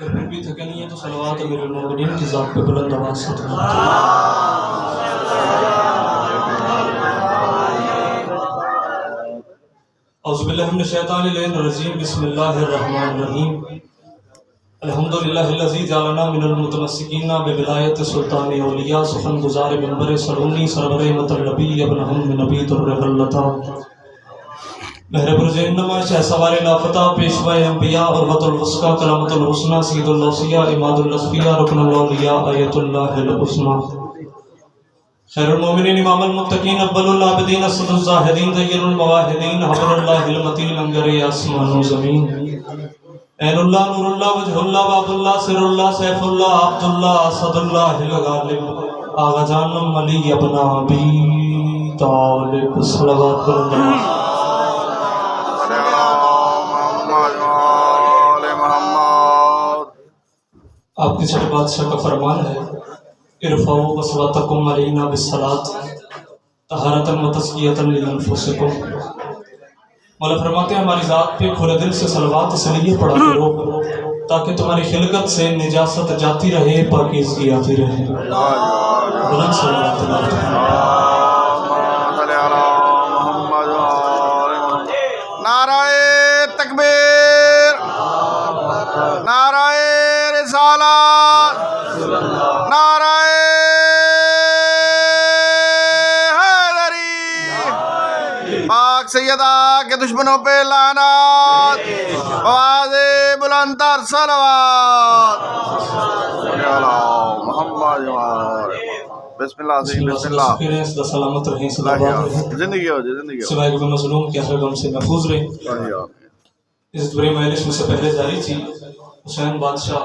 اگر پھر بھی تھکے نہیں ہے تو صلوات امیر المومنین کی ذات پہ بلند آواز سے اعوذ باللہ من الشیطان الرجیم بسم اللہ الرحمن الرحیم الحمدللہ الذی جعلنا من المتمسکین بولایت سلطان اولیاء سخن گزار منبر سرونی سرور مطلبی ابن ہم نبی در غلطہ مہر برج انما شہ سوار لافتہ پیشوا انبیاء عروۃ الوثقی کلامۃ الحسنی سید الاوصیاء اماد الاصفیاء رکن الاولیاء آیت اللہ الحسنی خیر المومنین امام المتقین اول العابدین اسد الزاہدین زین المواحدین حبر اللہ المتین انگر آسمان و زمین عین اللہ نور اللہ وجہ اللہ باب اللہ سر اللہ سیف اللہ عبد اللہ اسد اللہ الغالب آغا جانم علی ابن ابی طالب صلوات اللہ آپ کے چھٹے بادشاہ کا فرمان ہے ارفعوا اصواتکم علینا بالصلاۃ طہارۃ و تزکیۃ لانفسکم۔ مولا فرماتے ہیں ہماری ذات پہ کھلے دل سے صلوات اس لیے پڑھا کرو تاکہ تمہاری خلقت سے نجاست جاتی رہے پاکیزگی آتی رہے۔ بلند صلوات نعرہ تکبیر، نعرہ رسالت، نعرہ حیدری، پاک سیدہ کے دشمنوں پہ لعنت، آواز بلند تر صلوات محمد بسم اللہ بسم اللہ سلامت رہیں صلوات زندگی ہو جائے زندگی سوائے کہ مظلوم کے ہر غم سے محفوظ رہیں۔ اس بڑے مجلس میں سے پہلے جاری تھی حسین بادشاہ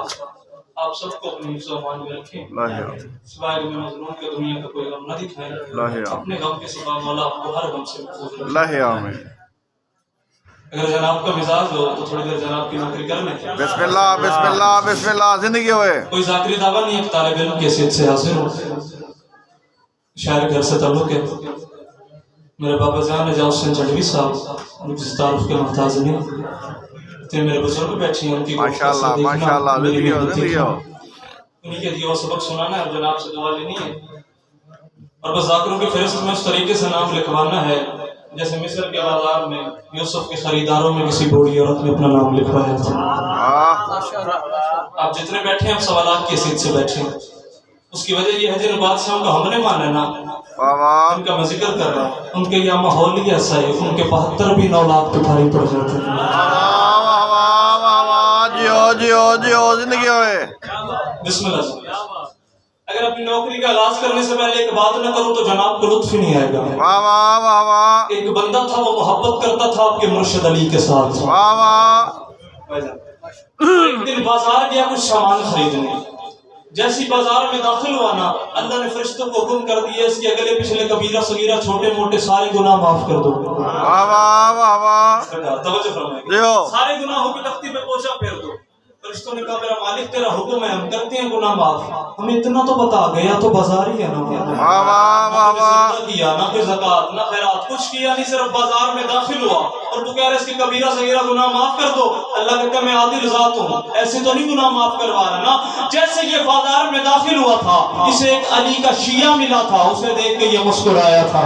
آپ سب کو اپنی حفظ و امان میں رکھیں، سوائے کہ مظلوم کے دنیا کا کوئی غم نہ دکھائیں، اپنے غم کے سوا مولا آپ کو ہر غم سے محفوظ رکھیں۔ اگر جناب کا مزاج ہو تو تھوڑی دیر جناب کی نوکری کر لیں۔ بسم اللہ بسم اللہ بسم اللہ زندگی ہوئے۔ کوئی ذاکری دعویٰ نہیں ایک طالب علم کی حیثیت سے حاضر ہو، شاعر گھر سے تعلق ہے، میرے بابا جان اجاز حسین جھنڈوی صاحب ان کی تعارف کے محتاج نہیں تھے، میرے بزرگ بیٹھے ہیں ان کی ماشاءاللہ ماشاءاللہ زندگی ہو زندگی ہو، انہی کے دیو سبق سنانا ہے اور جناب سے دعا لینی ہے، اور بس ذاکروں کی فہرست میں اس طریقے سے نام لکھوانا ہے جیسے مصر کے بازار میں یوسف کے خریداروں میں کسی بوڑھی عورت نے اپنا نام لکھوایا تھا۔ آپ جتنے بیٹھے ہیں آپ سوالات کی حیثیت سے بیٹھے ہیں، اس کی وجہ یہ ہے جن بادشاہوں کا ہم نے مانا نا ان کا میں ذکر کر رہا ہوں، ان کے یہاں ماحول ہی ایسا ہے، ان کے 72 بھی 9 لاکھ پہ بھاری پڑ جاتے ہیں۔ جیو زندگی ہوئے۔ بسم اللہ۔ اگر اپنی نوکری کا علاج کرنے سے پہلے ایک بات نہ کروں تو جناب کو لطف ہی نہیں آئے گا۔ واہ واہ واہ واہ۔ ایک بندہ تھا وہ محبت کرتا تھا آپ کے مرشد علی کے ساتھ۔ واہ واہ۔ ایک دن بازار گیا کچھ سامان خریدنے، جیسی بازار میں داخل ہوا نا اللہ نے فرشتوں کو حکم کر دیا اس کے اگلے پچھلے کبیرہ صغیرہ چھوٹے موٹے سارے گناہ معاف کر دو۔ واہ واہ واہ واہ۔ توجہ فرمائیے، سارے گناہوں کی تختی پہ پوچھا پھیر دو۔ فرشتوں نے کہا میرا مالک تیرا حکم ہے ہم کرتے ہیں گناہ معاف، ہمیں اتنا تو بتا گیا تو بازار ہی ہے نا، واہ واہ واہ واہ۔ نہ کیا نہ کوئی زکوٰۃ نہ خیرات کچھ کیا نہیں، صرف بازار میں داخل ہوا اور تو کہہ رہے اس کی کبیرہ صغیرہ گناہ معاف کر دو۔ اللہ کہتا ہے میں عادل ذات ہوں، ایسے تو نہیں گناہ معاف کروا رہا نا۔ جیسے یہ بازار میں داخل ہوا تھا اسے ایک علی کا شیعہ ملا تھا، اسے دیکھ کے یہ مسکرایا تھا۔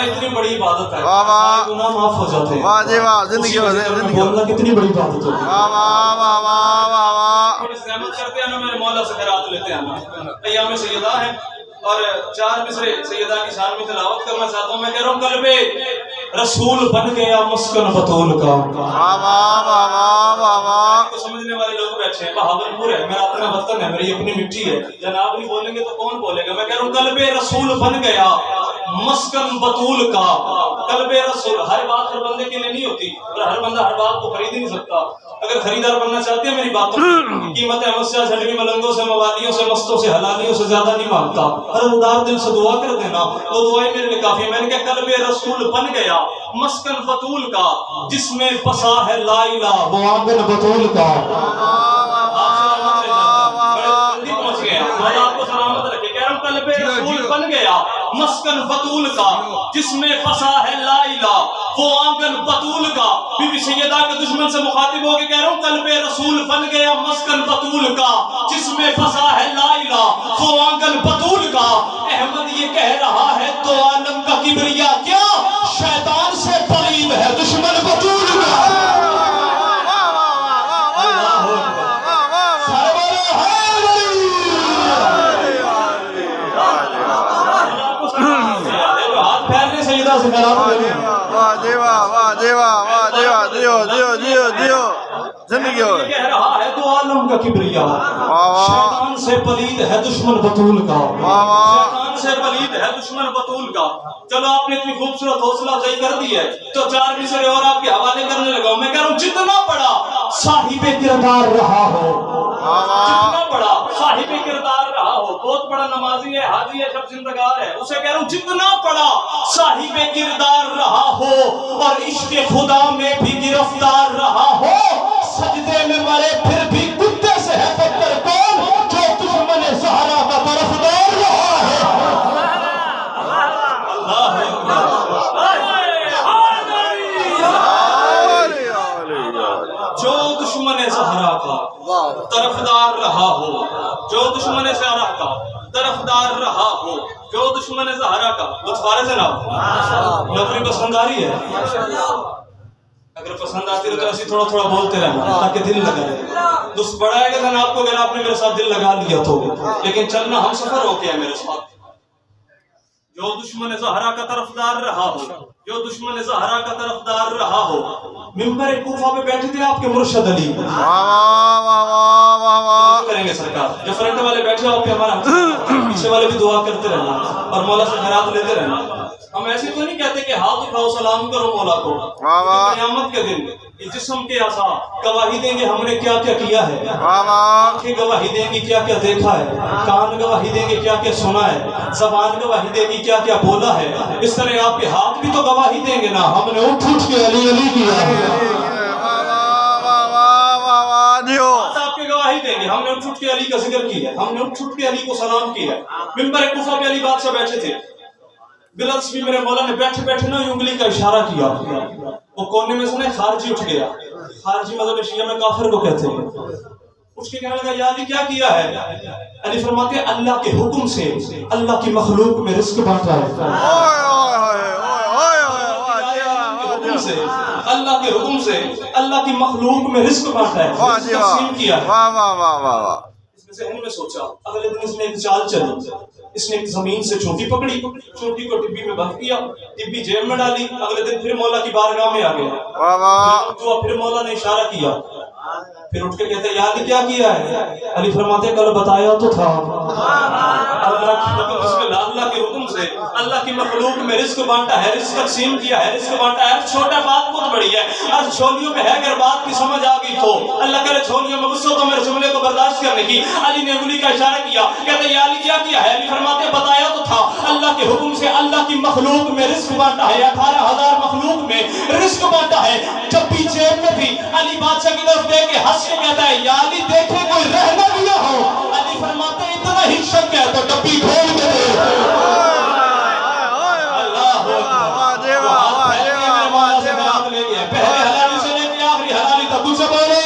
اتنی بڑی عبادت ہے، گناہ معاف ہو جاتے ہیں۔ واہ جی واہ زندگی ہو زندگی ہو۔ بولنا کتنی بڑی عبادت ہے۔ واہ واہ واہ واہ واہ واہ۔ تھوڑی زحمت کرتے ہیں نا میرے مولا سے خیرات لیتے ہیں نا، ایام سیدہ ہے اور 4 مصرے سیدہ کی شان میں تلاوت کرنا چاہتا ہوں۔ میں کہہ رہا ہوں قلب رسول بن گیا مسکن بطول کا۔ واہ واہ واہ واہ واہ واہ۔ کو سمجھنے والے لوگ بیٹھے ہیں، بہاولپور ہے میرا اپنا وطن ہے، میری اپنی مٹی ہے، جناب نہیں بولیں گے تو کون بولے گا۔ میں کہہ رہا ہوں قلب رسول بن گیا مسکن بطول کا۔ قلب رسول ہر بات ہر بندے کے لیے نہیں ہوتی اور ہر بندہ ہر بات کو خرید ہی نہیں سکتا۔ اگر خریدار بننا چاہتے ہیں میری بات قیمت احمد شاہ جھنڈوی ملنگوں سے موالیوں سے مستوں سے حلالیوں سے زیادہ نہیں مانگتا، ہر ادار دل سے دعا کر دینا، وہ دعائیں میرے لیے کافی ہے۔ میں نے کہا قلب رسول بن گیا مسکن بطول کا، جس میں بسا ہے لا الہ وہ آنگن بطول کا۔ گیا مسکن بطول کا جس میں بسا ہے لا الہ، وہ آنگن بطول کا۔ بی بی سیدہ کے دشمن سے مخاطب ہو کے کہہ رہا ہوں قلب رسول بن گیا مسکن بطول کا جس میں بسا ہے لا الہ، وہ آنگن بطول کا۔ احمد یہ کہہ رہا ہے تو عالم کا کبریا کیا، شیطان سے پلید ہے دشمن بطول کا۔ زندگی ہو کہہ رہا ہے تو عالم کا کبریا، شیطان سے پلید ہے دشمن بطول کا، شیطان سے پلید ہے دشمن بطول کا۔ چلو آپ نے اتنی خوبصورت حوصلہ افزائی کر دی ہے تو چار مصرے اور آپ کے حوالے کرنے لگا ہوں۔ میں کہہ رہا ہوں جتنا بڑا صاحب کردار رہا ہو، جتنا بڑا صاحب کردار رہا ہو، بہت بڑا نمازی ہے، حاجی ہے، شب زندگار ہے، اسے کہہ رہا ہوں جتنا بڑا صاحب کردار رہا ہو اور عشق خدا میں بھی گرفتار رہا ہو، سجدے میں مرے پھر بھی کتے سے ہے بدتر کون، جو دشمن زہرا کا طرفدار رہا ہے۔ جو دشمن زہرا کا طرفدار رہا ہو، جو دشمن زہرا کا طرفدار رہا ہو، جو دشمن زہرا کا۔ لطف آ رہا ہے جناب؟ نوکری پسند آ رہی ہے؟ اگر پسند آتی ہے تو ایسی تھوڑا تھوڑا بولتے رہنا تاکہ دل لگا رہے۔ دوست بڑا ہے کہ آپ کو اگر آپ نے میرے ساتھ دل لگا لیا تو، لیکن چلنا ہم سفر ہو کے ہے میرے ساتھ۔ جو دشمن زہرا کا طرفدار رہا ہو، جو دشمن زہرا کا طرفدار رہا ہو۔ ممبر کوفہ پہ بیٹھے تھے آپ کے مرشد علی، کریں گے سرکار، جو فرنٹ والے بیٹھے ہو آپ کے ہمارا پیچھے والے بھی دعا کرتے رہنا اور مولا سے خیرات لیتے رہنا۔ ہم ایسے تو نہیں کہتے کہ ہاتھ اٹھاؤ سلام کرو مولا کو، قیامت کے دن جسم کے اعضاء گواہی دیں گے ہم نے کیا کیا کیا ہے، آنکھیں گواہی دیں گی کیا کیا دیکھا ہے، کان گواہی دیں گے کیا کیا سنا ہے، زبان گواہی دے گی کیا کیا بولا ہے۔ اس طرح آپ کے ہاتھ بھی تو گواہی دیں گے نا، ہم نے اٹھ اٹھ کے علی علی کیا ہے، آپ کے گواہی دیں گے ہم نے اٹھ اٹھ کے علی کا ذکر کیا ہے، ہم نے اٹھ اٹھ کے علی کو سلام کیا ہے۔ ممبر کوفہ پہ علی بادشاہ بیٹھے تھے، بلال بھی میرے مولا نے بیٹھے بیٹھے نا انگلی کا اشارہ کیا، وہ کونے میں سے خارجی اٹھ گیا، خارجی مذہب شیعہ میں کافر کو کہتے ہیں، اٹھ کے کہنے لگا یا علی کیا کیا ہے؟ علی فرماتے ہیں اللہ کے حکم سے اللہ کی مخلوق میں رزق بانٹا ہے، اللہ کے حکم سے اللہ کی مخلوق میں رزق بانٹا ہے، تقسیم کیا ہے۔ اس میں ذہن میں سوچا، اگلے دن اس نے ایک چال چلی، اس نے ایک زمین سے چونٹی پکڑی، چونٹی کو ڈبی میں بند کیا، ڈبی جیب میں ڈالی، اگلے دن پھر مولا کی بارگاہ میں آ گیا، پھر مولا نے اشارہ کیا، پھر اٹھ کے کہتے ہیں یا علی کیا کیا ہے؟ علی فرماتے ہیں کل بتایا تو تھا، اللہ کے حکم سے اللہ کی مخلوق میں رزق بانٹا ہے، رزق تقسیم کیا ہے، رزق بانٹا ہے۔ چھوٹا بات بہت بڑی ہے، آج چھولیوں میں ہے، اگر بات کی سمجھ آ گئی تو اللہ کرے چھولیوں میں غصہ تو میرے جملے کو برداشت کرنے کی۔ علی نے انگلی کا اشارہ کیا، کہتے ہیں یا علی کیا کیا ہے؟ علی فرماتے ہیں بتایا تو تھا، اللہ کے حکم سے اللہ کی مخلوق میں رزق بانٹا ہے، 18,000 مخلوق میں رزق بانٹا ہے۔ جب بھی جیب میں تھی علی بادشاہ کی طرف دیکھ کے ہنس کے کہتا ہے یا علی دیکھے کوئی رہ نہ گیا ہو۔ علی فرماتے ہیں اتنا ہی شک ہے تو ڈبی کھول کے پہلے حلالی سے لے کے آخری حلالی تک کچھ بولے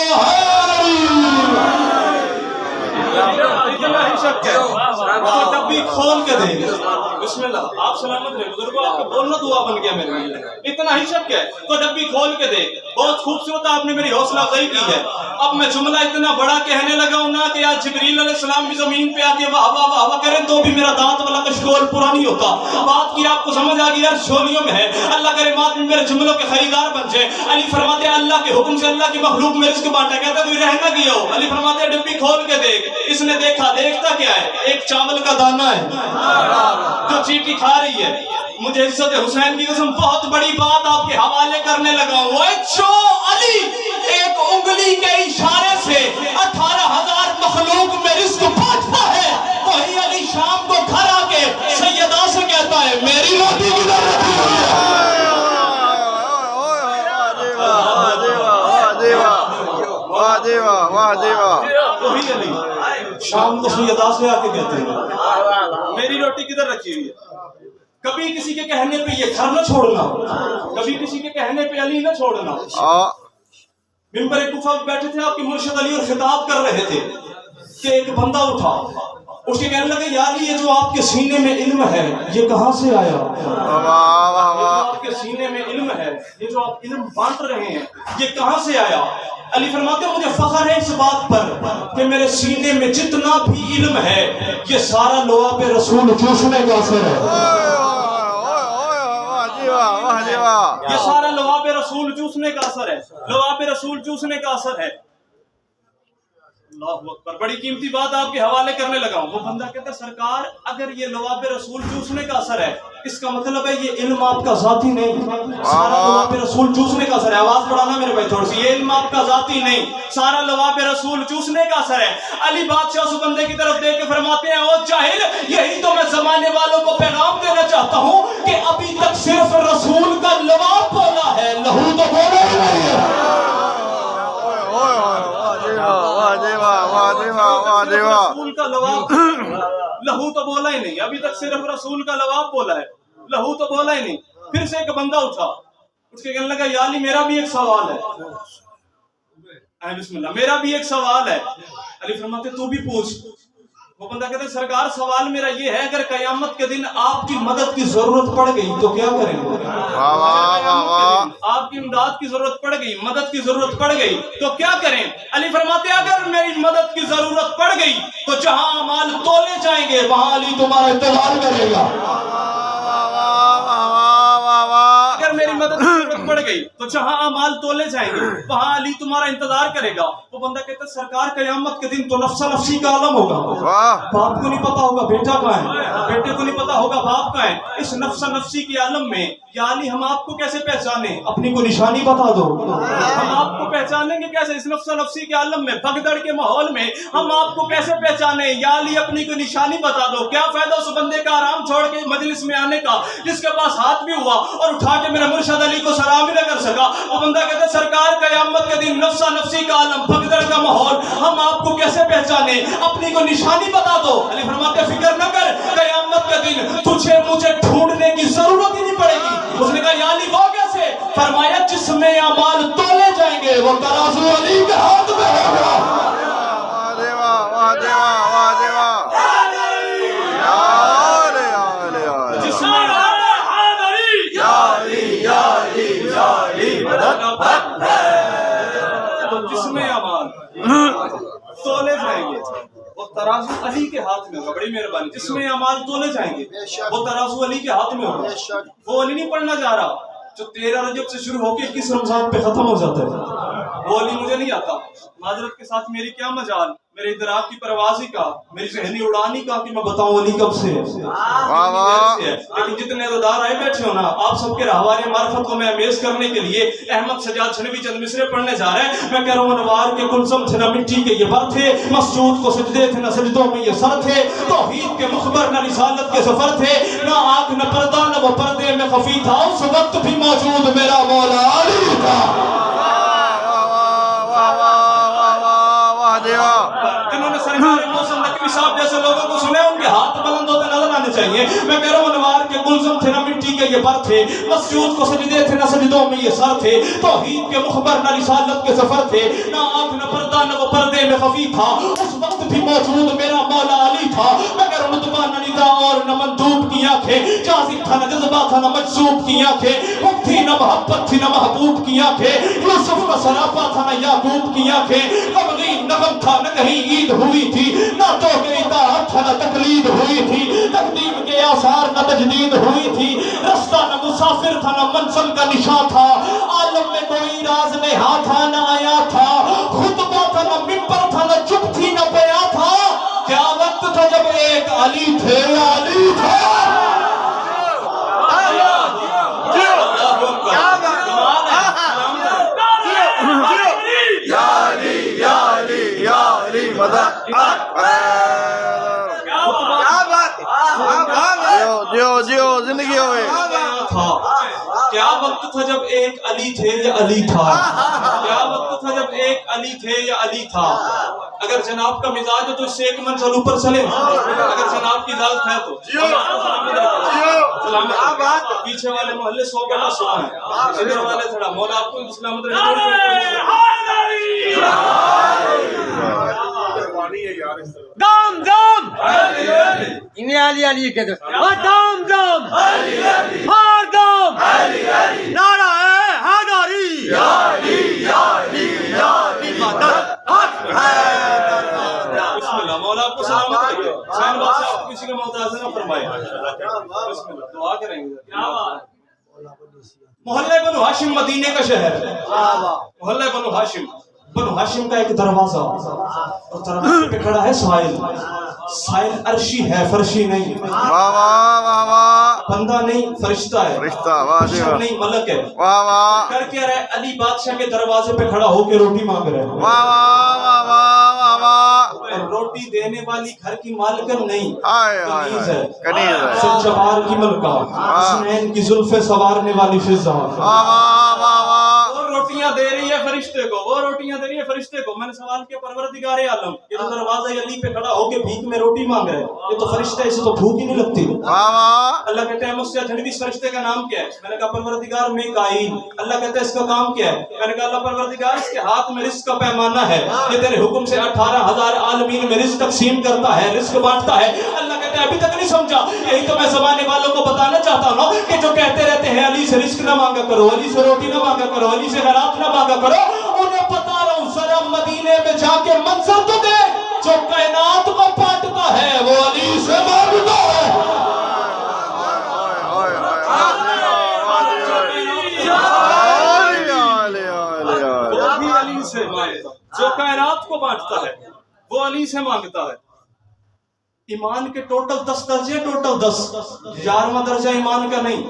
اتنا ہی شک ہے تو ڈبی کھول کے دے۔ بسم اللہ، آپ سلامت رہے بزرگوں، آپ کا بولنا دعا بن گیا میرے لیے۔ اتنا ہی شک ہے تو ڈبی کھول کے دے۔ بہت خوبصورت آپ نے میری حوصلہ افزائی کی ہے۔ اب میں جملہ اتنا بڑا کہنے لگا ہوں نا کہ آج جبریل علیہ السلام بھی زمین پہ آ کے واہ واہ واہ واہ کریں تو بھی میرا دانت والا کشکول پورا نہیں ہوتا۔ بات کی آپ کو سمجھ آ گئی، یار چھولیوں میں ہے، اللہ کرے مات میں میرے جملوں کے خریدار بن جائے۔ علی فرماتے ہیں اللہ کے حکم سے اللہ کی مخلوق میں رزق بانٹا، کہتا کوئی رہ نہ گیا ہو۔ علی فرماتے ہیں ڈبی کھول کے دیکھ۔ اس نے دیکھا، دیکھتا کیا ہے؟ ایک چاول کا دانہ ہے جو چیٹی کھا رہی ہے۔ مجھے عزت حسین کی قسم بہت بڑی بات آپ کے حوالے کرنے لگا ہوں، جو علی ایک انگلی کے اشارے سے 18,000 مخلوق میں رزق بانٹتا ہے، وہی علی شام کو گھر آ کے سیدہ سے کہتا ہے میری روٹی کدھر رکھی ہوئی ہے؟ وہی علی شام کو سیدہ سے آ کے کہتے ہیں میری روٹی کدھر رکھی ہوئی ہے؟ کبھی کسی کے کہنے پہ یہ گھر نہ چھوڑنا، کبھی کسی کے کہنے پہ علی نہ چھوڑنا۔ ممبر کوفہ میں بیٹھے تھے، آپ کے مرشد علی اور خطاب کر رہے تھے کہ ایک بندہ اٹھا، اس کے کہنے لگے یا علی یہ جو آپ کے سینے میں علم ہے یہ کہاں سے آیا؟ آپ کے سینے میں علم ہے، یہ جو آپ علم بانٹ رہے ہیں یہ کہاں سے آیا؟ علی فرماتے ہیں مجھے فخر ہے اس بات پر کہ میرے سینے میں جتنا بھی علم ہے یہ سارا لعاب رسول چوسنے کا اثر ہے، یہ سارا لعاب رسول چوسنے کا اثر ہے، لعاب رسول چوسنے کا اثر ہے۔ اللہ اکبر، بڑی قیمتی بات آپ کے حوالے کرنے لگا ہوں۔ وہ بندہ کہتا ہے سرکار اگر یہ لعاب رسول چوسنے کا اثر ہے اس کا مطلب ہے یہ علم آپ کا ذاتی نہیں، سارا لعاب رسول چوسنے کا اثر ہے۔ آواز بڑھانا میرے بھائی تھوڑی سی، یہ علم آپ کا ذاتی نہیں، سارا لعاب رسول چوسنے کا اثر ہے۔ علی بادشاہ اس بندے کی طرف دیکھ کے فرماتے ہیں او جاہل، یہی تو میں زمانے والوں کو پیغام دینا چاہتا ہوں کہ ابھی تک صرف رسول کا لعاب بولا ہے، لہو تو بولا ہی نہیں ہے۔ رسول کا لعاب، لہو تو بولا ہی نہیں، ابھی تک صرف رسول کا لعاب بولا ہے، لہو تو بولا ہی نہیں۔ پھر سے ایک بندہ اٹھا، اس کے کہنے لگا یا علی میرا بھی ایک سوال ہے، بسم اللہ، میرا بھی ایک سوال ہے۔ علی فرماتے تو بھی پوچھ۔ وہ بندہ کہتے سرکار سوال میرا یہ ہے اگر قیامت کے دن آپ کی مدد کی ضرورت پڑ گئی تو کیا کریں گے؟ آپ کی امداد کی ضرورت پڑ گئی، مدد کی ضرورت پڑ گئی تو کیا کریں؟ علی فرماتے اگر میری مدد کی ضرورت پڑ گئی تو جہاں اعمال تولے جائیں گے وہاں علی تمہارا انتظار کرے گا۔ اگر میری مدد کی ضرورت پڑ گئی تو جہاں اعمال تولے جائیں گے وہاں علی تمہارا انتظار کرے گا۔ وہ بندہ کہتا ہے سرکار قیامت کے دن تو نفسا نفسی کا عالم ہوگا، باپ کو نہیں پتا ہوگا بیٹا کہاں ہے، بیٹے کو نہیں پتا ہوگا باپ کہاں ہے۔ اس نفسا نفسی کے عالم میں یا علی ہم آپ کو کیسے پہچانیں؟ اپنی کو نشانی بتا دو، ہم آپ کو پہچانیں گے کیسے؟ اس نفسا نفسی کے عالم میں، بھگدڑ کے ماحول میں ہم آپ کو کیسے پہچانیں؟ یا علی اپنی کو نشانی بتا دو۔ کیا فائدہ اس بندے کا آرام چھوڑ کے مجلس میں آنے کا جس کے پاس ہاتھ بھی ہوا اور اٹھا کے میرے مرشد علی کو سلام ہی نہ کر سکا؟ وہ بندہ کہتا ہے سرکار قیامت کے دن نفسا نفسی کا عالم، بھگدڑ کا ماحول، ہم آپ کو کیسے پہچانے؟ اپنی کو نشانی بتا دو۔ علی فرماتے فکر نہ کر، قیامت کے دن تجھے مجھے ڈھونڈنے کی ضرورت ہی نہیں پڑے گی۔ اس نے کہا یا علی وہ کیسے؟ فرمایا جس میں اعمال تولے جائیں گے وہ ترازو علی کے ہاتھ میں ہوگا۔ جس میں اعمال تولے جائیں گے وہ ترازو علی کے ہاتھ میں ہوگا۔ بڑی مہربانی، جس میں اعمال تولے جائیں گے وہ ترازو علی کے ہاتھ میں ہوگا۔ وہ علی نہیں پڑھنا چاہ رہا جو 13 رجب سے شروع ہو کے 21 رمضان پہ ختم ہو جاتا ہے، وہ علی مجھے نہیں آتا۔ معذرت کے ساتھ میری کیا مجال، میرے ادراک کی پروازی کا، میری ذہنی اڑانی کا کہ میں بتاؤں علی کب سے ہے۔ لیکن جتنے عزادار آئے بیٹھے ہو نا، آپ سب کے رہوار معرفت کو میں امیز کرنے کے لیے احمد سجاد چھنوی چند مصرے پڑھنے جا رہے ہیں۔ میں کہہ رہا ہوں انوار کے گلزم تھے نہ مٹی کے یہ بر تھے، مسجود کو سجدے تھے نہ سجدوں میں یہ سر تھے، توحید کے مخبر نہ رسالت کے سفر تھے، نہ آنکھ نہ پردہ نہ وہ پردے میں خفی تھا، اس وقت بھی موجود میرا مولا علی تھا۔ جنہوں نے سرکار موسم نقوی صاحب جیسے لوگوں کو سنے ان کے ہاتھ بلند ہوتے نظر آنے چاہیے۔ میں کہہ رہا ہوں انوار کے گلزم تھے نہ مٹی کے یہ بر تھے، مسجود کو سجدے تھے نہ سجدوں میں یہ سر تھے، توحید کے مخبر نہ رسالت کے سفر تھے، نہ آنکھ نہ پردہ نہ وہ پردے میں خفی تھا، اس وقت بھی موجود میرا مولا علی تھا۔ میں کہہ رہا ہوں نتبہ نہ ندا اور نہ مندوب کی آنکھیں، جازب تھا نہ جذبہ تھا نہ مجذوب کی آنکھیں، حب تھی نہ محبت تھی نہ محبوب کی آنکھیں، یوسف کا سراپا تھا نہ یعقوب کی آنکھیں، غمگین نغم تھا نہ کہیں عید ہوئی تھی، نہ تو کہ اطاعت تھا نہ تقلید ہوئی تھی، تقدیم کے آثار نہ تجدید ہوئی تھی، رستہ نہ مسافر تھا نہ منزل کا نشاں تھا، عالم میں کوئی راز نہا تھا نہ آیا تھا، خطبہ تھا نہ ممبر تھا نہ چپ تھی نہ بیاں تھا، کیا وقت تھا جب ایک علی تھے علی تھا۔ جیو زندگی ہوئے کیا وقت تھا جب ایک علی تھے یا علی تھا، کیا وقت تھا جب ایک علی تھے یا علی تھا۔ اگر جناب کا مزاج ہے تو اس سے ایک منزل اوپر چلے، اگر جناب کی اجازت ہے تو سلامت۔ پیچھے والے محلے 100 گنا سنا ہے، ادھر والے تھوڑا مولا آپ کو سلامت رہے۔ دام دام انہیں علی علی کہتے ہیں، دام دام ہر دام نعرہ حیدری، بسم اللہ۔ مولا آپ کو سلامت رکھے، حسین بادشاہ آپ کو کسی کا محتاج نہ فرمائے۔ بسم اللہ، دعا کریں گے۔ محلہ بنو ہاشم مدینے کا شہر ہے، محلہ بنو ہاشم۔ بنو ہاشم کا ایک دروازہ، اور دروازے پہ کھڑا ہے سائل۔ سائل عرشی ہے، فرشی نہیں، واہ واہ واہ واہ، بندہ نہیں فرشتہ ہے، فرشتہ، واہ جی بشر واہ، نہیں ملک ہے۔ واہ واہ کر کیا رہے؟ علی بادشاہ کے دروازے پہ کھڑا ہو کے روٹی مانگ رہے ہیں، واہ واہ واہ واہ واہ، اور روٹی دینے والی گھر کی مالکن نہیں، ہائے ہائے کنیز ہائے، ہے، کنیز ہے، سن جوار کی ملکہ، حسنین کی زلفیں سوارنے والی فضا۔ واہ واہ واہ واہ، وہ روٹیاں دے رہی ہے فرشتے کو، وہ روٹیاں دے رہی ہے فرشتے کو۔ میں نے سوال کیا پروردگار عالم، یہ تو دروازہ علی پہ کھڑا ہو کے بھیک میں روٹی مانگ رہے ہیں، یہ تو فرشتہ ہے، اسے تو بھوک ہی نہیں لگتی۔ واہ واہ، اللہ کہتے ہیں مجھ سے اجنبی اس فرشتے کا نام کیا ہے؟ میں نے کہا پروردگار میکائیل۔ اللہ کہتا ہے اس کا کام کیا ہے؟ میں نے کہا اللہ پروردگار اس کے ہاتھ میں رزق کا پیمانہ ہے، یہ تیرے حکم سے 18,000 عالمین میں رزق تقسیم کرتا ہے، رزق بانٹتا ہے۔ اللہ کہتا ہے ابھی تک نہیں سمجھا؟ یہی تو میں زمانے والوں کو بتانا چاہتا ہوں کہ جو کہتے رہتے ہیں علی سے رزق نہ مانگا کرو، علی سے روٹی نہ مانگا کرو، علی سے خیرات نہ مانگا کرو، انہیں بتا رہا ہوں ذرا مدینے میں جا کے منظر تو دے، جو کائنات کو بانٹتا ہے وہ علی سے مانگتا ہے۔ وہ بھی علی سے مانگتا، جو کائنات کو بانٹتا ہے وہ علی سے مانگتا ہے۔ ایمان کے ٹوٹل 10 درجے، ٹوٹل 10، 11واں درجہ ایمان کا نہیں،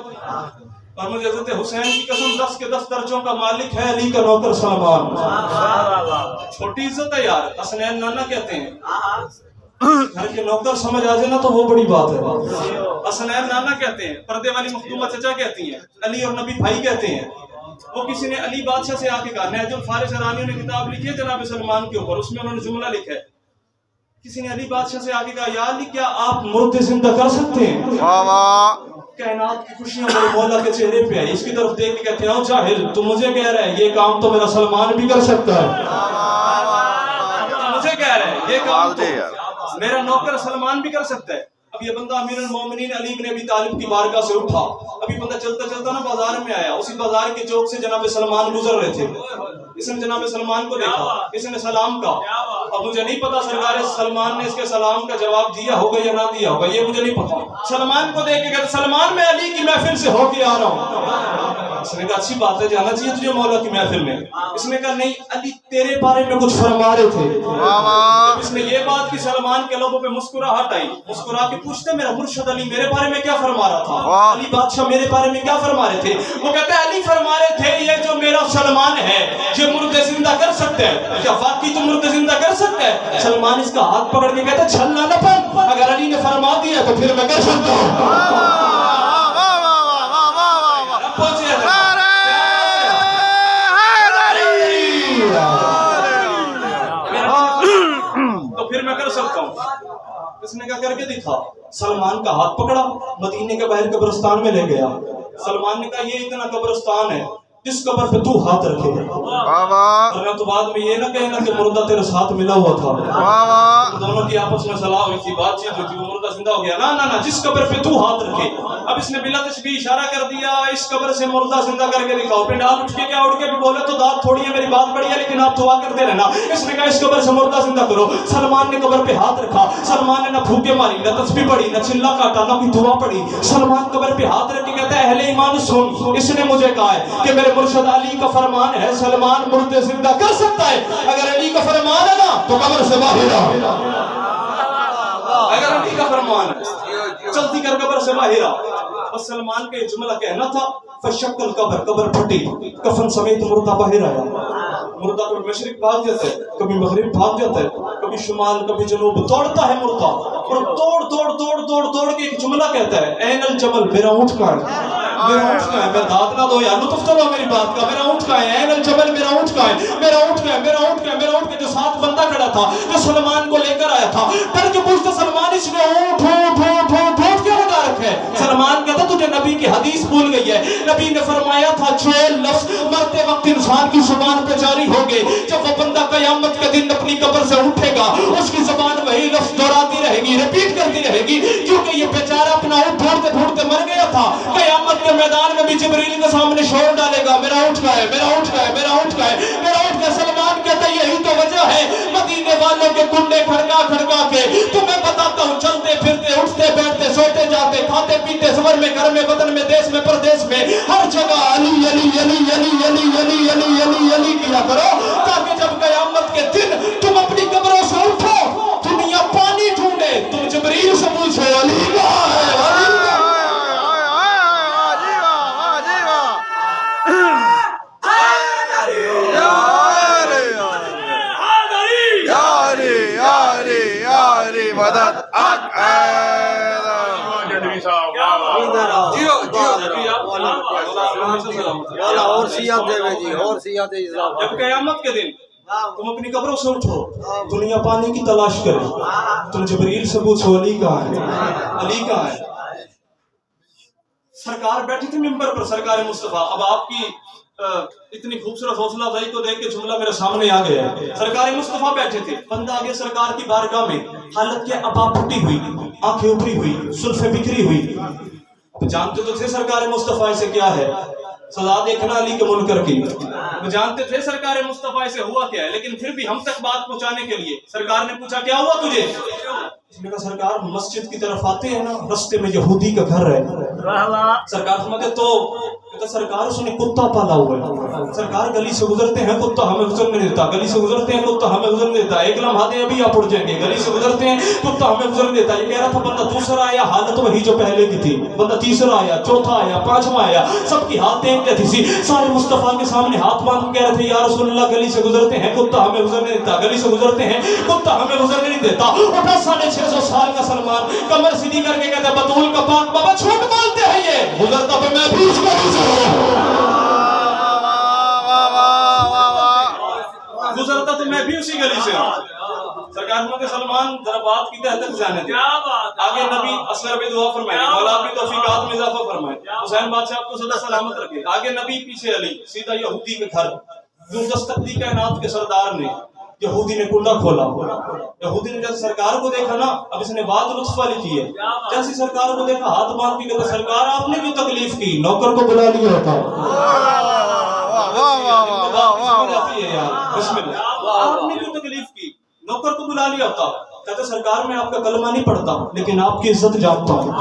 اور مجھے حضرت حسین کی قسم 10 کے 10 درجوں کا مالک ہے علی کا نوکر سلمان۔ چھوٹی عزت ہے یار، حسنین نانا کہتے ہیں، گھر کے نوکر سمجھ آ جائے نا تو وہ بڑی بات ہے۔ حسنین نانا کہتے ہیں، پردے والی مخدومہ چچا کہتی ہیں، علی اور نبی بھائی کہتے ہیں۔ وہ کسی نے علی بادشاہ سے آ کے کہا، نہج الفارس رانیوں نے کتاب لکھی ہے جناب سلمان کے اوپر، اس میں انہوں نے جملہ لکھا ہے، کسی نے علی بادشاہ سے آ کے کہا یا علی کیا آپ مردے زندہ کر سکتے ہیں؟ واہ واہ، کائنات کی خوشیاں میرے مولا کے چہرے پہ آئی، اس کی طرف دیکھ کے کہتے ہیں جاہل تو مجھے کہہ رہا ہے یہ کام تو میرا سلمان بھی کر سکتا ہے، مجھے کہہ رہا ہے یہ کام تو میرا نوکر سلمان بھی کر سکتا ہے۔ اب یہ بندہ امیر المومنین علی بن ابی طالب کی بارگاہ سے اٹھا، ابھی بندہ چلتا چلتا نا بازار میں آیا، اسی بازار کے چوک سے جناب سلمان گزر رہے تھے، اس نے جناب سلمان کو دیکھا، اس نے سلام کہا، اب مجھے نہیں پتا سرکار سلمان نے اس کے سلام کا جواب دیا ہوگا یا نہ دیا ہوگا، یہ مجھے نہیں پتا۔ سلمان کو دیکھ کے کہتے سلمان میں علی کی محفل سے ہو کے آ رہا ہوں۔ اس نے کہا اچھی بات ہے، جانا چاہیے تجھے مولا کی محفل میں۔ اس نے کہا نہیں علی تیرے بارے میں کچھ فرما رہے تھے۔ جب اس نے یہ بات کی سلمان کے لوگوں پہ مسکراہٹ آئی، مسکرا کے پوچھتے میرا مرشد علی میرے بارے میں کیا فرما رہا تھا؟ علی بادشاہ میرے بارے میں کیا فرما رہے تھے؟ وہ کہتے ہیں علی فرما رہے تھے یہ جو میرا سلمان ہے یہ مردے زندہ کر سکتے ہیں، کیا واقعی تو مردے زندہ کر سکتے ہیں؟ سلمان اس کا ہاتھ پکڑ کے کہتے ہیں چھلنا نہ پن، اگر علی نے فرما دیا تو پھر میں کر سکتا ہوں۔ تو پھر میں کر سکتا ہوں۔ اس نے کیا کر کے دکھا، سلمان کا ہاتھ پکڑا، مدینے کے باہر قبرستان میں لے گیا۔ سلمان نے کہا یہ اتنا قبرستان ہے جس قبر پہ تو ہاتھ رکھے ورنہ تو بعد میں یہ نہ کہنا کہ مردہ تیرے ساتھ ملا ہوا تھا، دونوں کی آپس میں صلاح ہوئی تھی، بات چیت ہوئی تھی، وہ مردہ زندہ ہو گیا، نہ جس قبر پہ تو ہاتھ رکھے۔ اب اس نے بلا تشبیہ اشارہ کر دیا اس قبر سے مردہ زندہ کر کے دکھاؤ۔ پنڈال اٹھ کے کیا اڑ کے بھی بولے تو داد تھوڑی ہے، میری بات بڑی ہے لیکن آپ دعا کرتے رہنا۔ اس نے کہا اس قبر سے مردہ زندہ کرو۔ سلمان نے قبر پہ ہاتھ رکھا، سلمان نے نہ پھوکے ماری، نہ تسبیح پڑھی، نہ چلا کاٹا، نہ کوئی دعا پڑھی۔ سلمان قبر پہ ہاتھ رکھ کے کہتا ہے اہل ایمان سن، اس نے مجھے کہا ہے کہ میرے مرشد علی کا فرمان ہے سلمان مردے زندہ کر سکتا ہے، اگر علی کا فرمان ہے نا تو قبر سے باہر آ، اگر علی کا فرمان ہے چلتی کر قبر سے باہر آ۔ بس سلمان کا یہ جملہ کہنا تھا، فشق القبر، قبر پھٹی، کفن سمیت مردہ باہر آیا۔ مردہ کبھی مشرق بھاگ جاتا ہے، کبھی مغرب بھاگ جاتا ہے، کبھی شمال کبھی جنوب، دوڑتا ہے مردہ، اور توڑ کے ایک جملہ کہتا ہے این الجمل، میرا اونٹ کہاں ہے؟ میرا اونٹ کہاں ہے؟ میرا داد نہ دو یار، لطف تو لو میری بات کا. میرا اونٹ کہاں ہے؟ این الجبل میرا اونٹ کہاں ہے؟ میرا اونٹ کہاں ہے؟ میرا اونٹ کہاں ہے؟ میرا اونٹ کا جو ساتھ بندہ کھڑا تھا جو سلمان کو لے کر آیا تھا، ڈر کے پوچھتا سلمان اس نے اونٹ کیوں لگا رکھا ہے؟ سلمان کہتا تجھے نبی کی حدیث بھول گئی ہے. نبی نے فرمایا تھا جو لفظ مرتے وقت انسان کی زبان پہ جاری ہوگے، جب وہ بندہ قیامت کے دن اپنی قبر سے اٹھے گا اس کی زبان وہی لفظ دہراتی رہے گی، ریپیٹ کرتی رہے گی، کیونکہ یہ بیچارہ اپنا اونٹ ڈھونڈتے ڈھونڈتے مر گیا تھا. قیامت کے میدان میں بھی جبریل کے سامنے شور ڈالے گا، میرا اونٹ کہاں ہے؟ میرا اونٹ کہاں ہے؟ میرا اونٹ کہاں ہے؟ میرا اونٹ کہاں ہے؟ سلمان کہتا یہی تو وجہ ہے مدینے والوں کے کنڈے کھڑکا کھڑکا کے تمہیں بتاتا ہوں، چلتے پھرتے اٹھتے بیٹھتے سوتے جاتے کھاتے پیتے سفر میں گھر میں وطن میں دیس میں پردیس میں ہر جگہ علی علی علی علی علی علی علی علی علی کیا کرو، تاکہ جب قیامت کے دن تم اپنی قبروں سے اٹھو دنیا پانی ڈھونڈے تم جبریل سے پوچھو علی کہاں ہے؟ علی کہاں ہے؟ مدد اور سیاحت دے جی، اور سیاحت اسلام. جب قیامت کے دن تم اپنی قبروں سے اٹھو دنیا پانی کی تلاش کرے تم جبریل سے پوچھو علی کہاں ہے؟ علی کہاں ہے؟ سرکار بیٹھی تھی ممبر پر، سرکار مصطفیٰ. اب آپ کی اتنی خوبصورت حوصلہ افزائی کو دیکھ کے جملہ میرے سامنے آ گیا ہے. سرکار مصطفیٰ بیٹھے تھے، بندہ آگے سرکار کی بارگاہ میں حالت کے ابا پھٹی ہوئی، آنکھیں ابری ہوئی، زلفیں بکھری ہوئی. جانتے تو تھے سرکار مصطفیٰ سے کیا ہے سزا دیکھنا علی کے منکر کی. جانتے تھے سرکار مصطفیٰ سے ہوا کیا ہے، لیکن پھر بھی ہم تک بات پہنچانے کے لیے سرکار نے پوچھا کیا ہوا تجھے؟ اس نے کہا سرکار مسجد کی طرف آتے ہیں نا رستے میں یہودی کا گھر ہے. سرکار فرماتے تو کہتا سرکار اس نے کتا پالا ہوا ہے. سرکار گلی سے گزرتے ہیں کتا ہمیں گزرنے دیتا، گلی سے گزرتے ہیں کتا ہمیں گزرنے دیتا. ایک لمحہ دے ابھی آپ اڑ جائیں گے. گلی سے گزرتے ہیں کتا ہمیں گزرنے دیتا. یہ کہہ رہا تھا بندہ دوسرا آیا حالت وہی جو پہلے کی تھی، بندہ تیسرا آیا، چوتھا آیا، پانچواں آیا، سب کی ہاتھ دیکھتے تھی سی. سارے مصطفیٰ کے سامنے ہاتھ باندھ کے کہہ رہے تھے یا رسول اللہ گلی سے گزرتے ہیں کتا ہمیں گزرنے دیتا، گلی سے گزرتے ہیں کتا ہمیں گزرنے نہیں دیتا. اٹھا 650 سال کا سلمان کمر سیدھی کر کے کہتا بطول کا پاک بابا جھوٹ بولتے ہیں یہ گزرتا پہ میں بھی اس کو گزرتا تو میں بھی اسی گلی سے ہوں. سرکار فرماتے سلمان ذرا بات کی تہ تک جانے دیں. آگے نبی اصغر بھی دعا فرمائے، مولا اپنی توفیقات میں اضافہ فرمائے، حسین بادشاہ آپ کو سدا سلامت رکھے. آگے نبی پیچھے علی، سیدھا یہودی کے گھر. جو دستقی کائنات کے سردار نے یہودی نے کنڈا کھولا. یہودی نے جب سرکار کو دیکھا نا اب اس نے بات لطف والی کی ہے. جیسے سرکار کو دیکھا ہاتھ باندھ کے کہتا سرکار آپ نے کیوں تکلیف کی، نوکر کو بلا لیا ہوتا. آپ نے کیوں تکلیف کی، نوکر کو بلا لیا ہوتا. کہتے سرکار میں آپ کا کلمہ نہیں پڑھتا لیکن آپ کی عزت جانتا ہوں،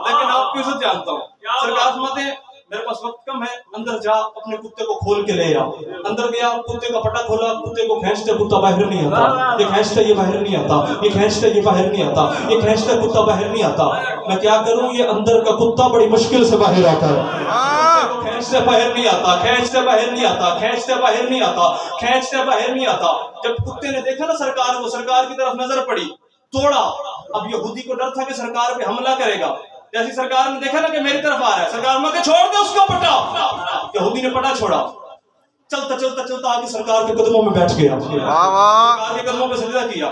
لیکن آپ کی عزت جانتا ہوں. سرکار فرماتے میرے پاس وقت کم ہے، اندر جا اپنے کتے کو کھول کے لے آ. اندر گیا کتے کا پٹا کھولا، کتے کو کھینچتے کتا باہر نہیں آتا، یہ کھینچتا یہ باہر نہیں آتا، یہ کھینچتا یہ باہر نہیں آتا، یہ کھینچتا کتا باہر نہیں آتا. میں کیا کروں یہ اندر کا کتا بڑی مشکل سے باہر آتا ہے. کھینچتے باہر نہیں آتا، کھینچتے باہر نہیں آتا، کھینچتے باہر نہیں آتا، کھینچتے باہر نہیں آتا. جب کتے نے دیکھا نا سرکار کو، سرکار کی طرف نظر پڑی، توڑا. اب یہودی کو ڈر تھا کہ سرکار پہ حملہ کرے گا. جیسے سرکار نے دیکھا نا کہ میری طرف آ رہا ہے، سرکار نے کہا چھوڑ دے اس کو پٹا. یہودی نے پٹا چھوڑا، چلتا چلتا چلتا آگے سرکار کے قدموں میں بیٹھ گیا، سرکار کے قدموں پہ سجدہ کیا.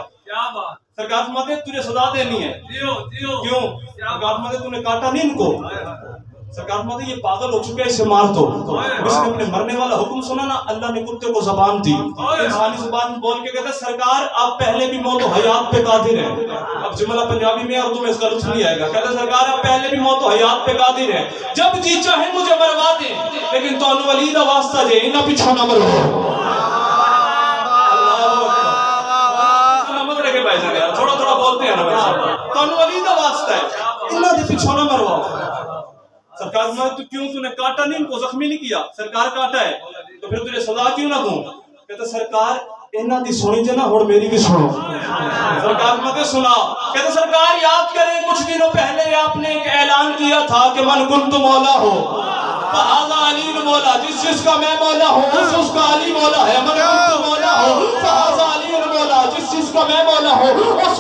سرکار فرماتے تجھے سزا دینی ہے. کیوں؟ سرکار فرماتے تو نے کاٹا نہیں ان کو. سرکار فرماتے یہ پاگل ہو چکے اسے مار دو. اس نے اپنے مرنے والا حکم سنا نا، اللہ نے کتے کو زبان دی، انسانی زبان بول کے کہتا سرکار آپ پہلے بھی موت و حیات پہ قادر ہیں. اب جملہ پنجابی میں اردو میں اس کا لطف نہیں آئے گا. کہتا سرکار آپ پہلے بھی موت و حیات پہ قادر ہیں، جب جی چاہیں مجھے مروا دیں لیکن تو ولید واسطہ جے انہاں پیچھے نہ مرو. سلامت رکھے بھائی جان، تھوڑا تھوڑا بولتے ہیں نا بھائی، تو ولید واسطہ ہے انہاں دے پیچھے نہ مرواؤ. سرکار نے تو کیوں تو نے کاٹا نہیں، ان کو زخمی نہیں کیا. سرکار کاٹا ہے تو پھر تجھے سزا کیوں نہ دوں. کہتا سرکار انہاں دی سنی جے نا ہن میری بھی سنو. سرکار نے سنا. کہتا سرکار یاد کریں کچھ دنوں پہلے آپ نے ایک اعلان کیا تھا کہ من کنت مولا ہو فہذا علی مولا، جس جس کا میں مولا ہوں اس کا علی مولا ہے. من کنت مولا ہو فہذا علی مولا، جس جس کا میں مولا ہوں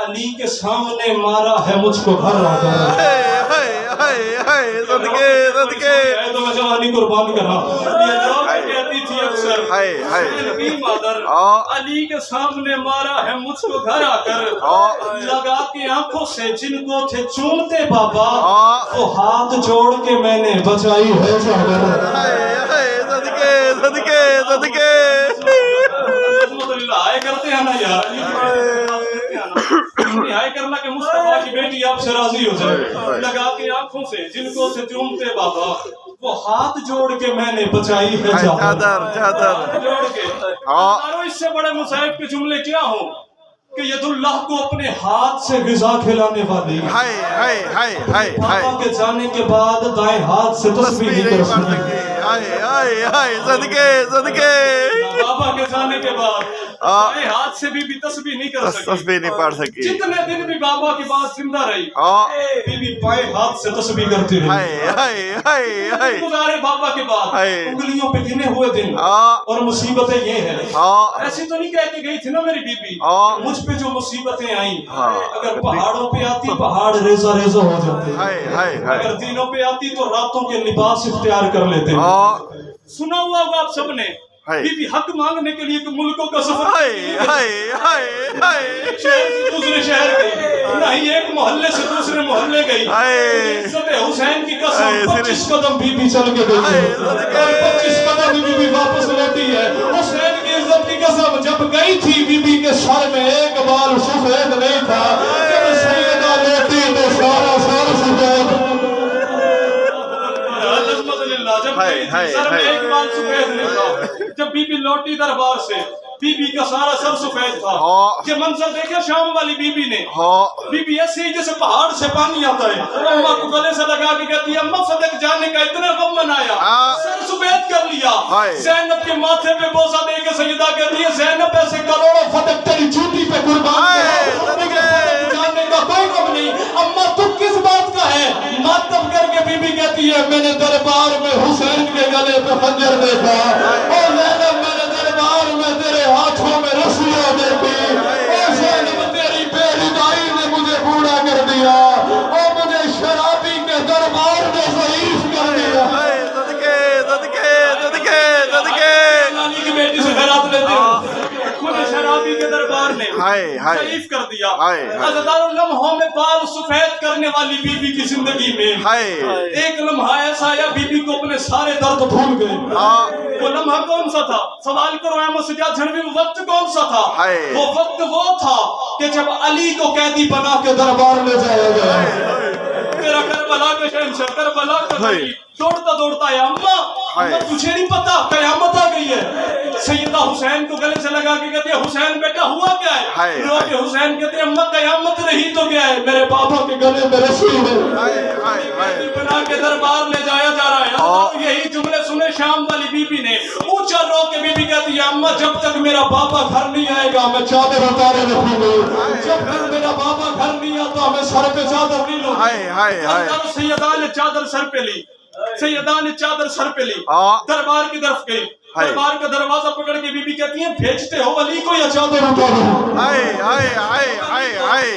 علی کے سامنے مارا ہے مجھ کو گھر آ کر صدقے صدقے تو میں جوانی قربان کرا یہ لوگ کہتی تھی اکثر حسین کی مادر علی کے سامنے مارا ہے مجھ کو گھر آ کر لگا کے آنکھوں سے جن کو تھے چومتے بابا وہ ہاتھ جوڑ کے میں نے بچائی ہے چادر صدقے صدقے صدقے آئے کرتے ہیں نا یار آئے کرنا کہ مصطفیٰ کی بیٹی آپ سے راضی ہو جائے لگا کے آنکھوں سے جن کو سے چومتے بابا وہ ہاتھ جوڑ کے میں نے بچائی ہے چادر چادر جوڑ کے اور اس سے بڑے مصائب کے جملے کیا ہوں کہ ید اللہ کو اپنے ہاتھ سے غذا کھلانے والی بابا کے جانے کے بعد دائیں ہاتھ سے تسبیح نہیں کر سکتی صدقے صدقے بابا کے جانے کے بعد دائیں ہاتھ سے بھی تسبیح نہیں کر سکتی تسبیح نہیں پڑھ سکی جتنے دن بھی بابا کی بات زندہ رہی بی بائیں ہاتھ سے تسبیح کرتی رہی گزارے بابا کے بعد انگلیوں پہ گنے ہوئے دن اور مصیبتیں یہ ہیں ایسی تو نہیں کہہ کے گئی تھی نا میری بی بی مجھ پہ جو مصیبتیں آئیں اگر پہاڑوں پہ آتی پہاڑ ریزہ ریزہ ہو جاتے اگر دنوں پہ آتی تو راتوں کے لباس اختیار کر لیتے سنا ہوا ہوگا آپ سب نے بی بی حق مانگنے کے لیے ملکوں کا سفر ایک شہر سے دوسرے شہر گئی نہیں ایک محلے سے دوسرے محلے گئی عزت حسین کی قسم 25 قدم بی بی چل کے گئی اور 25 قدم بی بی واپس لوٹی ہے حسین کی عزت کی قسم جب گئی تھی بی بی کے سر میں ایک بال سفید نہیں تھا جب سیدہ لوٹی تو سارا سر سفید سر میں ایک بال سفید نہیں تھا جب بی بی لوٹی دربار سے بی بی کا سارا سر سفید تھا یہ منظر دیکھا شام والی بی بی نے بی بی ایسے ہی جیسے پہاڑ سے پانی آتا ہے اماں کو گلے سے لگا کے کہتی ہے اماں صدق جانے کا اتنا غم منایا سر سفید کر لیا زینب کے ماتھے پہ بوسہ دے کے سیدہ کہتی ہے زینب ایسے کروڑوں فتح تیری جوتی پہ قربان جانے کا کوئی غم نہیں اماں تو کس بات کا ہے ماتم کر کے بی بی کہتی ہے میں نے دربار میں حسین کے گلے پہ خنجر دیکھا اور زینب میں نے دربار میں تیرے ہاتھوں میں رسیاں دیکھی اور زینب تیری بے ردائی نے مجھے بوڑھا کر دیا اور مجھے شرابی کے دربار میں ضعیف کر دیا صدقے صدقے صدقے صدقے نانی کی بیٹی سے خیرات لیتے ہو مجھے شرابی کے دربار نے ضعیف کر دیا ہزار لمحوں میں بال سفید کرنے والی بی بی کی زندگی میں ایک لمحہ ایسا آیا بی بی کو اپنے سارے درد بھول گئے وہ لمحہ کون سا تھا سوال کرو احمد سجاد جھنوی وہ وقت کون سا تھا وہ وقت وہ تھا کہ جب علی کو قیدی بنا کے دربار میں جایا گیا میرا کربلا کے شہنشاہ کربلا کا قریب دوڑتا دوڑتا ہے اماں تجھے نہیں پتا قیامت آ گئی ہے سیدہ حسین کو گلے سے لگا کے کہتی ہے حسین بیٹا ہوا کیا ہے رو کے حسین کہتے ہیں اماں قیامت نہیں تو کیا ہے میرے بابا کے گلے میں رسی ہے بنا کے دربار لے جایا جا رہا ہے یہی جملے سنے شام والی بی بی نے اونچا رو کے بی بی کہتی ہے اماں جب تک میرا بابا گھر نہیں آئے گا میں چادر اتارے رکھوں گی جب تک میرا بابا گھر نہیں آتا میں سر پہ چادر نہیں لوں سیدہ نے چادر سر پہ لی سیدہ نے چادر سر پہ لی دربار کی طرف گئی دربار کا دروازہ پکڑ کے بی بی کہتی ہیں بھیجتے ہو علی کو یا چادر اتاروں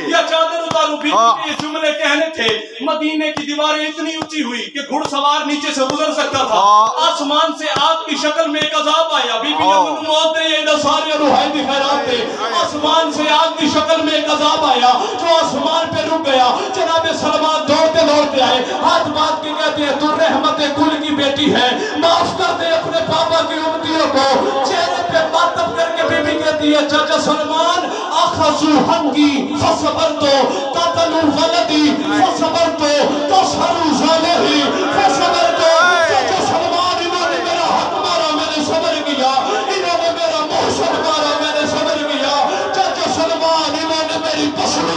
یا چادر اتاروں بی بی کے یہ جملے کہنے تھے مدینے کی دیواریں اتنی اونچی ہوئی کہ گھڑ سوار نیچے سے گزر سکتا تھا آسمان سے آگ کی شکل میں ایک عذاب آیا بی بی نے موت دے یہ سارے روحانی خیرات تھے آسمان سے آگ کی شکل میں ایک عذاب آیا جو آسمان پہ رک گیا جناب سلمان دوڑتے دوڑتے آئے ہاتھ بات کے کہتے ہیں تو رحمت کل کی بیٹی ہے معاف کر دے اپنے پاپا کی امتیوں کو چہرے پہ ماتم کر کے بی بی کہتی ہے چاچا سلمان اخذو ہنگی فصبرتو قتلو ولدی فصبرتو تصحرو ظالہی فصبرتو چاچا سلمان انہوں نے میرا حق مارا میں نے صبر کیا انہوں نے میرا محسن مارا میں نے صبر کیا چاچا سلمان انہوں نے میری پسند